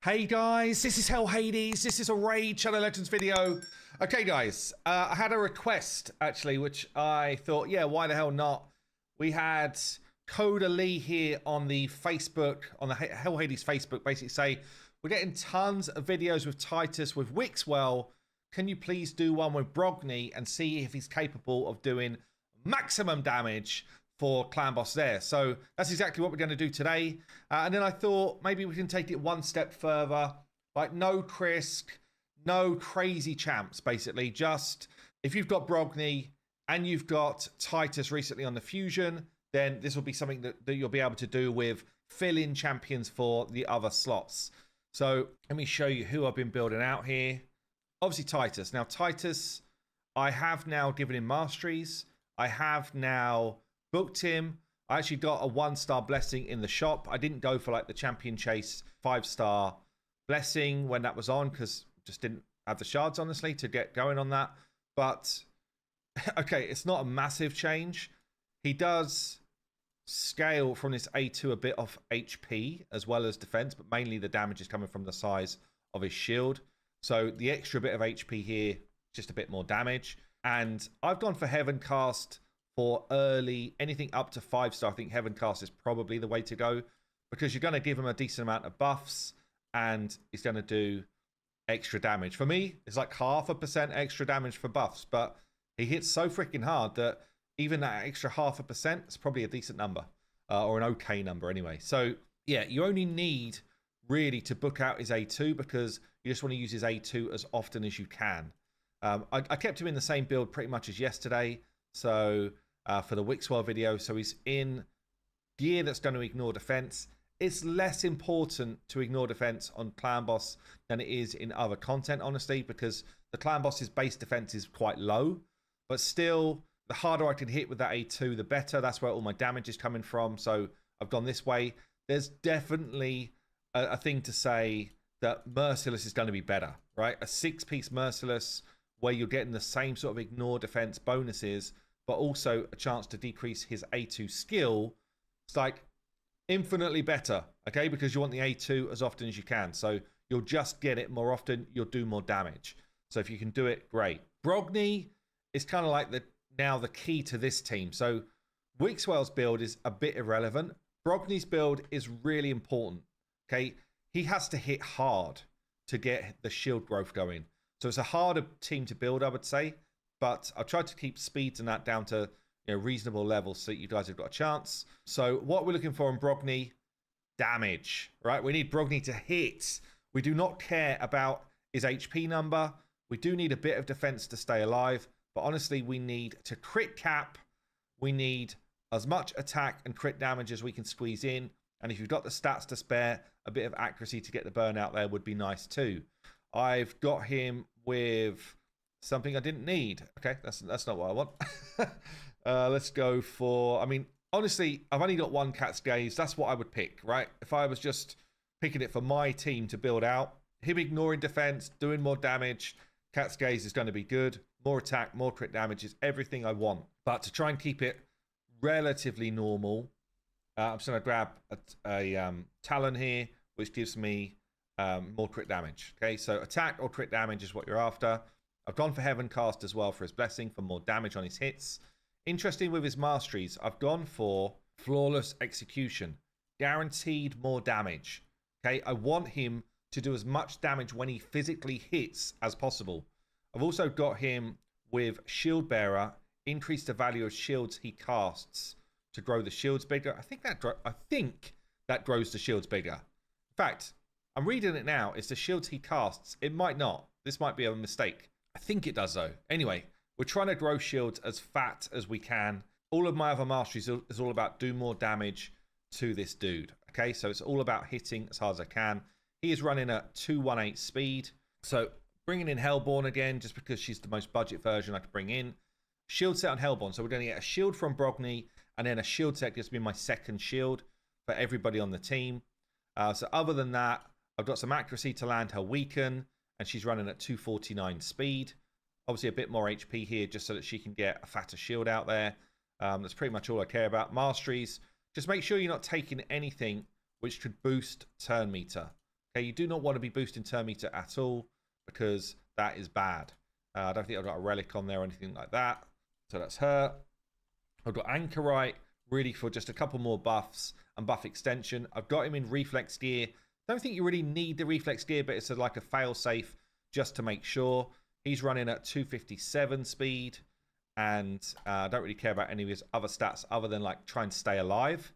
Hey guys, this is Hell Hades. This is a Raid Shadow Legends video. Okay guys, I had a request actually, which I thought, yeah, why the hell not? We had Coda Lee here on the Facebook, on the Hell Hades Facebook, basically say, we're getting tons of videos with Titus, with Wixwell. Can you please do one with Brogni and see if he's capable of doing maximum damage for clan boss there? So that's exactly what we're going to do today. And then I thought maybe we can take it one step further, like no Krisk, no crazy champs, basically. Just if you've got Brogni and you've got Titus recently on the fusion, then this will be something that you'll be able to do with fill-in champions for the other slots. So let me show you who I've been building out here. Obviously Titus. Now Titus, I have now given him masteries. I have now booked him. I actually got a 1-star blessing in the shop. I didn't go for like the champion chase 5-star blessing when that was on because just didn't have the shards, honestly, to get going on that. But okay, it's not a massive change. He does scale from this A2 a bit off HP as well as defense, but mainly the damage is coming from the size of his shield. So the extra bit of HP here, just a bit more damage. And I've gone for Heaven Cast for early, anything up to 5-star. I think Heaven Cast is probably the way to go because you're going to give him a decent amount of buffs and he's going to do extra damage. For me, it's like 0.5% extra damage for buffs, but he hits so freaking hard that even that extra 0.5% is probably a decent number or an okay number anyway. So yeah, you only need really to book out his A2 because you just want to use his A2 as often as you can. I kept him in the same build pretty much as yesterday. So for the Wixwell video, so he's in gear that's going to ignore defense. It's less important to ignore defense on clan boss than it is in other content, honestly, because the clan boss's base defense is quite low, but still the harder I can hit with that A2, the better. That's where all my damage is coming from. So I've gone this way. There's definitely a thing to say that Merciless is going to be better, right? A 6-piece Merciless where you're getting the same sort of ignore defense bonuses, but also a chance to decrease his A2 skill. It's like infinitely better, okay? Because you want the A2 as often as you can. So you'll just get it more often. You'll do more damage. So if you can do it, great. Brogni is kind of like now the key to this team. So Wixwell's build is a bit irrelevant. Brogni's build is really important, okay? He has to hit hard to get the shield growth going. So it's a harder team to build, I would say. But I've tried to keep speeds and that down to reasonable levels so that you guys have got a chance. So what we're looking for in Brogni, damage, right? We need Brogni to hit. We do not care about his HP number. We do need a bit of defense to stay alive. But honestly, we need to crit cap. We need as much attack and crit damage as we can squeeze in. And if you've got the stats to spare, a bit of accuracy to get the burn out there would be nice too. I've got him with something I didn't need. Okay, that's not what I want. Let's go for, I mean, honestly, I've only got one Cat's Gaze. That's what I would pick, right? If I was just picking it for my team to build out, him ignoring defense, doing more damage, Cat's Gaze is going to be good. More attack, more crit damage is everything I want. But to try and keep it relatively normal, I'm just going to grab a Talon here, which gives me more crit damage. Okay, so attack or crit damage is what you're after. I've gone for Heaven Cast as well for his blessing for more damage on his hits. Interesting with his masteries, I've gone for Flawless Execution. Guaranteed more damage. Okay, I want him to do as much damage when he physically hits as possible. I've also got him with Shield Bearer. Increase the value of shields he casts to grow the shields bigger. I think that grows the shields bigger. In fact, I'm reading it now. It's the shields he casts. It might not. This might be a mistake. I think it does though. Anyway, we're trying to grow shields as fat as we can. All of my other masteries is all about do more damage to this dude. Okay, so it's all about hitting as hard as I can. He is running at 218 speed. So bringing in Hellborn again, just because she's the most budget version I could bring in. Shield set on Hellborn. So we're going to get a shield from Brogni, and then a shield set gives me my second shield for everybody on the team. So other than that, I've got some accuracy to land her weaken, and she's running at 249 speed. Obviously a bit more HP here just so that she can get a fatter shield out there. That's pretty much all I care about. Masteries, just make sure you're not taking anything which could boost turn meter. Okay, you do not want to be boosting turn meter at all because that is bad. I don't think I've got a relic on there or anything like that. So that's her. I've got Anchorite really for just a couple more buffs and buff extension. I've got him in reflex gear. Don't think you really need the reflex gear, but it's like a fail safe just to make sure. He's running at 257 speed, and I don't really care about any of his other stats other than like trying to stay alive.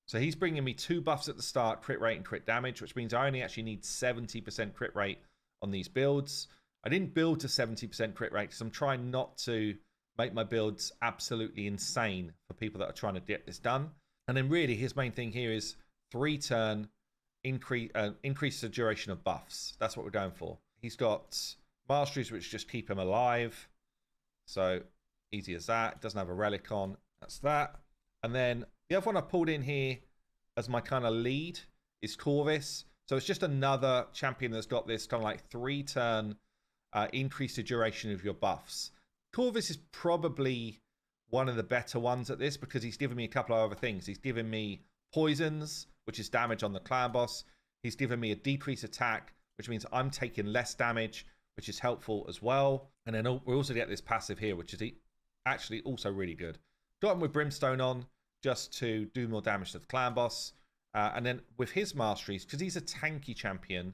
So he's bringing me 2 buffs at the start, crit rate and crit damage, which means I only actually need 70% crit rate on these builds. I didn't build to 70% crit rate because I'm trying not to make my builds absolutely insane for people that are trying to get this done. And then really his main thing here is 3-turn increase the duration of buffs. That's what we're going for. He's got masteries which just keep him alive. So easy as that. Doesn't have a relic on. That's that. And then the other one I pulled in here as my kind of lead is Corvus. So it's just another champion that's got this kind of like 3-turn increase the duration of your buffs. Corvus is probably one of the better ones at this because he's given me a couple of other things. He's given me poisons, which is damage on the clan boss. He's given me a decrease attack, which means I'm taking less damage, which is helpful as well. And then we also get this passive here, which is actually also really good. Got him with Brimstone on just to do more damage to the clan boss. And then with his masteries, because he's a tanky champion,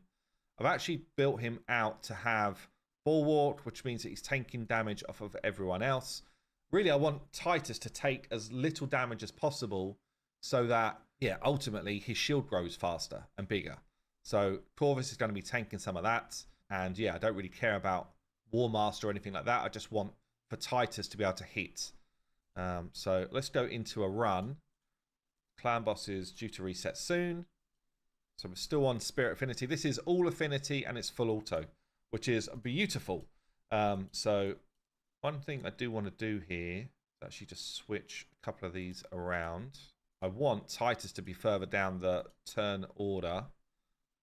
I've actually built him out to have Bulwark, which means that he's taking damage off of everyone else. Really, I want Titus to take as little damage as possible so that, yeah, ultimately his shield grows faster and bigger. So Corvus is going to be tanking some of that. And yeah, I don't really care about War Master or anything like that. I just want for Titus to be able to hit. So let's go into a run. Clan boss is due to reset soon. So we're still on Spirit Affinity. This is all Affinity and it's full auto, which is beautiful. So one thing I do want to do here is actually just switch a couple of these around. I want Titus to be further down the turn order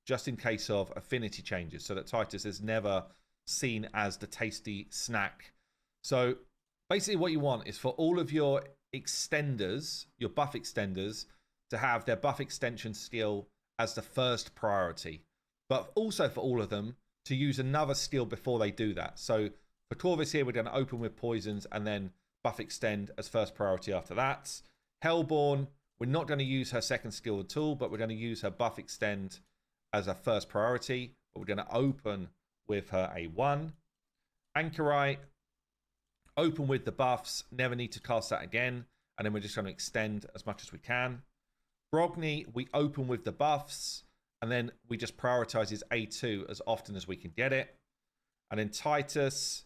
just in case of affinity changes so that Titus is never seen as the tasty snack. So basically what you want is for all of your extenders, your buff extenders, to have their buff extension skill as the first priority, but also for all of them to use another skill before they do that. So for Corvus here, we're going to open with poisons and then buff extend as first priority after that. Hellborn, we're not going to use her second skill at all, but we're going to use her buff extend as a first priority, but we're going to open with her A1. Anchorite, open with the buffs, never need to cast that again, and then we're just going to extend as much as we can. Brogni, we open with the buffs, and then we just prioritize his A2 as often as we can get it. And then Titus,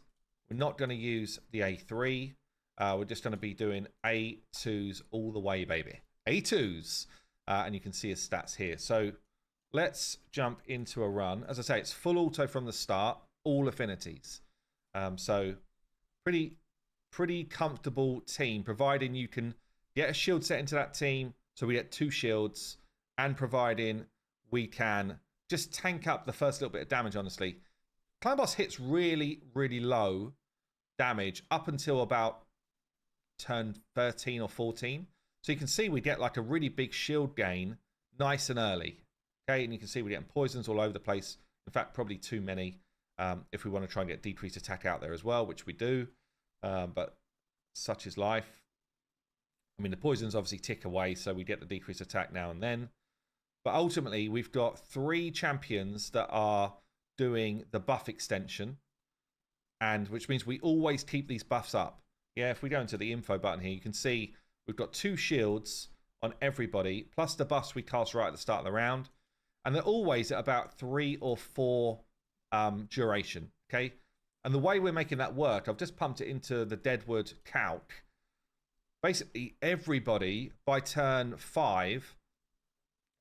we're not going to use the A3. We're just going to be doing A2s all the way, baby. A2s. And you can see his stats here. So let's jump into a run. As I say, it's full auto from the start, all affinities. So pretty comfortable team, providing you can get a shield set into that team. So we get 2 shields, and providing we can just tank up the first little bit of damage, honestly. Clan boss hits really, really low damage up until about turn 13 or 14. So you can see we get like a really big shield gain nice and early. Okay, and you can see we're getting poisons all over the place. In fact, probably too many if we want to try and get decreased attack out there as well, which we do. But such is life. I mean, the poisons obviously tick away, so we get the decreased attack now and then. But ultimately, we've got 3 champions that are doing the buff extension, and which means we always keep these buffs up. Yeah, if we go into the info button here, you can see we've got 2 shields on everybody, plus the buffs we cast right at the start of the round. And they're always at about 3 or 4 duration, okay? And the way we're making that work, I've just pumped it into the Deadwood calc. Basically, everybody by turn 5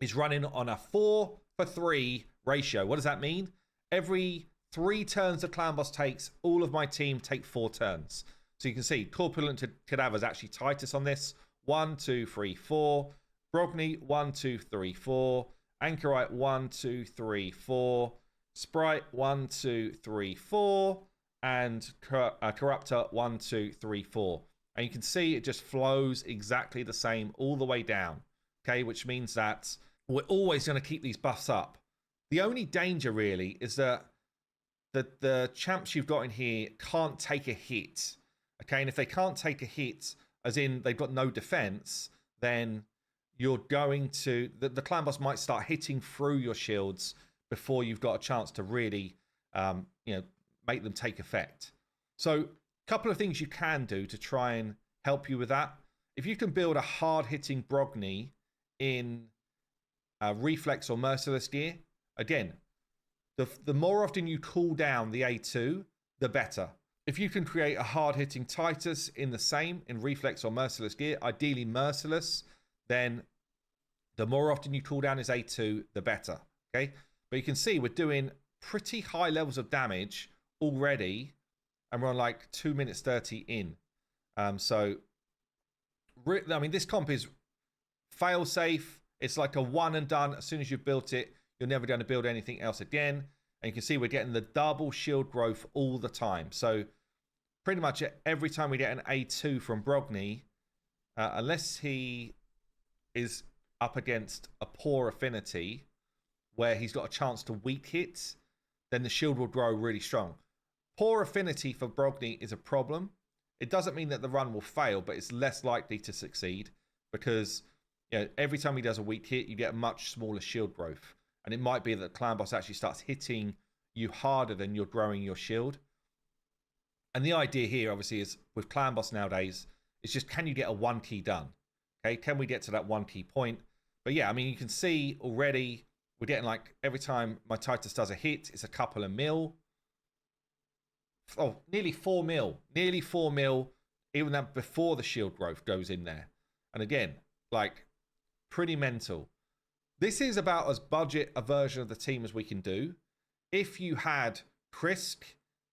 is running on a 4-for-3 ratio. What does that mean? Every 3 turns the clan boss takes, all of my team take 4 turns. So you can see Corpulent Cadaver's actually Titus on this. 1, 2, 3, 4. Brogni, 1, 2, 3, 4. Anchorite, 1, 2, 3, 4. Sprite, 1, 2, 3, 4. And Corruptor, 1, 2, 3, 4. And you can see it just flows exactly the same all the way down. Okay, which means that we're always going to keep these buffs up. The only danger really is that the champs you've got in here can't take a hit. Okay, and if they can't take a hit, as in they've got no defense, then you're going to the clan boss might start hitting through your shields before you've got a chance to really make them take effect. So a couple of things you can do to try and help you with that. If you can build a hard-hitting Brogni in reflex or merciless gear, again, the more often you cool down the A2, the better. If you can create a hard-hitting Titus in the same, in reflex or merciless gear, ideally merciless, then the more often you cool down his A2, the better. Okay, but you can see we're doing pretty high levels of damage already, and we're on like 2 minutes 30 in. This comp is fail safe. It's like a one and done. As soon as you've built it, you're never going to build anything else again. And you can see we're getting the double shield growth all the time. So pretty much every time we get an A2 from Brogni, unless he is up against a poor affinity where he's got a chance to weak hit, then the shield will grow really strong. Poor affinity for Brogni is a problem. It doesn't mean that the run will fail, but it's less likely to succeed because every time he does a weak hit, you get a much smaller shield growth. And it might be that the clan boss actually starts hitting you harder than you're growing your shield. And the idea here, obviously, is with clan boss nowadays, it's just, can you get a 1 key done? Okay, can we get to that 1 key point? But yeah, I mean, you can see already we're getting like every time my Titus does a hit, it's a couple of mil. Oh, nearly 4 mil. Nearly 4 mil, even that before the shield growth goes in there. And again, like, pretty mental. This is about as budget a version of the team as we can do. If you had Krisk,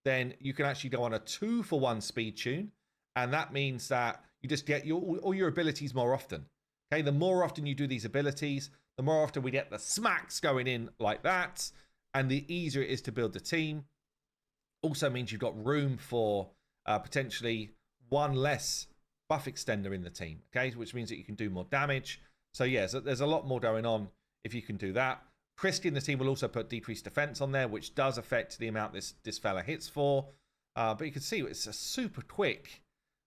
then you can actually go on a 2-for-1 speed tune. And that means that you just get all your abilities more often. Okay, the more often you do these abilities, the more often we get the smacks going in like that. And the easier it is to build the team. Also means you've got room for potentially one less buff extender in the team, okay? Which means that you can do more damage. So yeah, there's a lot more going on if you can do that. Krisk in the team will also put decreased defense on there, which does affect the amount this fella hits for. But you can see it's a super quick,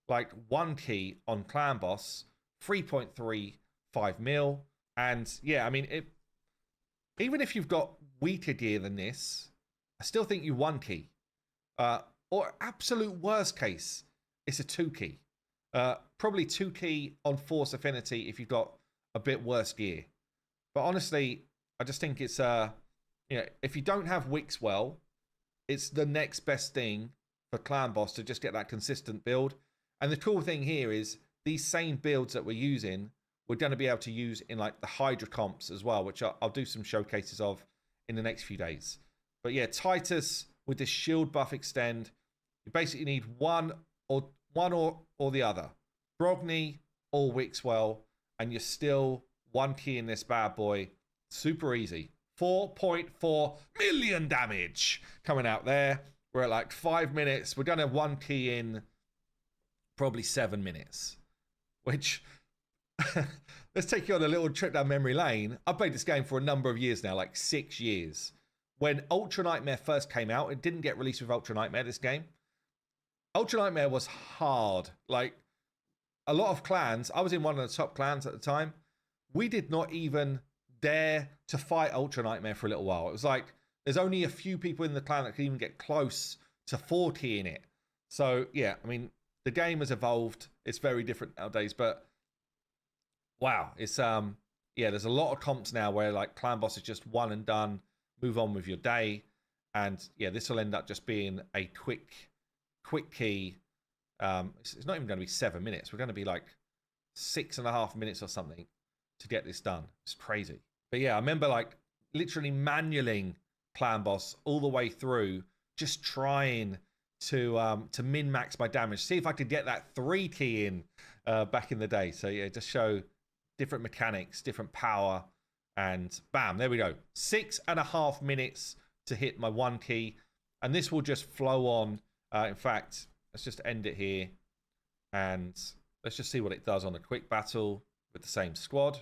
like 1 key on clan boss, 3.35 mil. And yeah, I mean, even if you've got weaker gear than this, I still think you 1 key. Or absolute worst case, it's a 2 key. Probably 2 key on force affinity if you've got a bit worse gear. But honestly, I just think it's if you don't have Wixwell, it's the next best thing for clan boss to just get that consistent build. And the cool thing here is these same builds that we're using, we're going to be able to use in like the Hydra comps as well, which I'll do some showcases of in the next few days. But yeah, Titus with this shield buff extend, you basically need one or the other. Brogni or Wixwell, and you're still 1 key in this bad boy. Super easy. 4.4 million damage coming out there. We're at like 5 minutes. We're going to 1 key in probably 7 minutes. Which, let's take you on a little trip down memory lane. I've played this game for a number of years now, like 6 years. When Ultra Nightmare first came out, it didn't get released with Ultra Nightmare, this game. Ultra Nightmare was hard. Like, a lot of clans, I was in one of the top clans at the time, we did not even dare to fight Ultra Nightmare for a little while. It was like, there's only a few people in the clan that can even get close to 40 in it. So, yeah, I mean, the game has evolved. It's very different nowadays, but wow, it's, yeah, there's a lot of comps now where, like, clan boss is just one and done, move on with your day. And, yeah, this will end up just being a quick key. It's not even going to be 7 minutes. We're going to be like 6.5 minutes or something to get this done. It's crazy. But yeah, I remember like literally manualing clan boss all the way through, just trying to min-max my damage, see if I could get that 3 key in back in the day. So yeah, just show different mechanics, different power, and bam, there we go. 6.5 minutes to hit my 1 key, and this will just flow on. In fact, let's just end it here, and let's just see what it does on a quick battle with the same squad.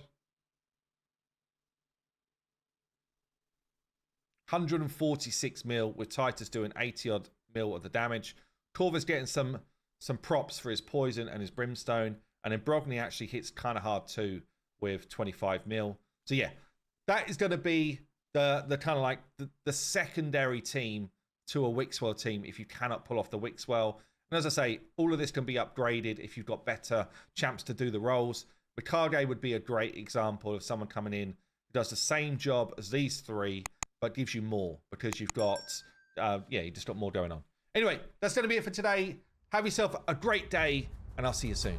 146 mil with Titus doing 80 odd mil of the damage. Corva's getting some props for his poison and his brimstone, and then Brogni actually hits kind of hard too with 25 mil. So yeah, that is going to be the kind of like the secondary team to a Wixwell team if you cannot pull off the Wixwell. And as I say, all of this can be upgraded if you've got better champs to do the roles. Mikage would be a great example of someone coming in who does the same job as these three, but gives you more because you've got, you just got more going on. Anyway, that's going to be it for today. Have yourself a great day, and I'll see you soon.